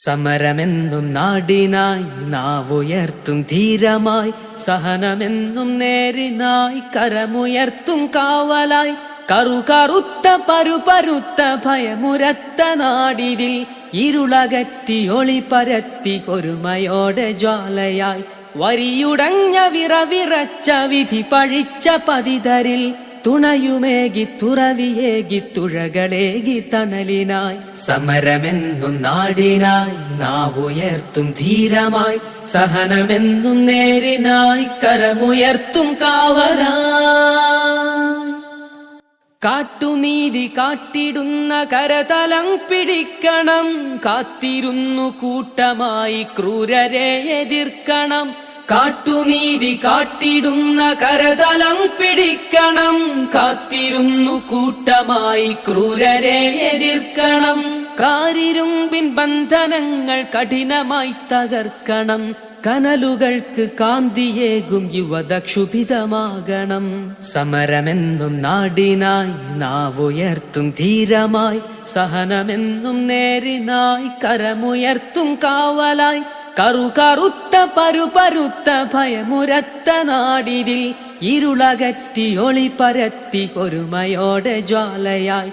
സമരമെന്നും നാടിനായി നാവുയർത്തും ധീരമായി, സഹനമെന്നും നേരിനായി കരമുയർത്തും കാവലായി, കറുകറുത്ത പരുപരുത്ത ഭയമുരത്ത നാടിതിൽ ഇരുളകറ്റി ഒളി പരത്തി ഒരുമയോടെ ജ്വാലയായി, വരിയുടഞ്ഞ വിറവിറച്ച വിധി പഴിച്ച പതിതരിൽ തുണയുമേകി തുറവിയേകി തുഴകളേകി തണലിനായി. സമരമെന്നും നാടിനായി നാവുയർത്തും ധീരമായി, സഹനമെന്നും നേരിനായി കരമുയർത്തും കാവലായി. കാട്ടുനീതി കാട്ടിടുന്ന കരതലം പിടിക്കണം, കാത്തിരുന്നു കൂട്ടമായി ക്രൂരരെ എതിർക്കണം. കാട്ടുനീതി കാട്ടിടുന്ന കരതലം പിടിക്കണം, കാത്തിരുന്നു കൂട്ടമായി ക്രൂരരെ എതിർക്കണം. കാരിരുമ്പിൻ ബന്ധനങ്ങൾ കഠിനമായി തകർക്കണം, കനലുകൾക്ക് കാന്തിയേകും യുവത ക്ഷുഭിതമാകണം. സമരമെന്നും നാടിനായി നാവുയർത്തും ധീരമായി, സഹനമെന്നും നേരിനായി കരമുയർത്തും കാവലായി, കറുകറുത്ത പരുപരുത്ത ഭയമുരത്ത നാടിതിൽ ഇരുളകറ്റി ഒളി പരത്തി ഒരുമയോടെ ജ്വാലയായി,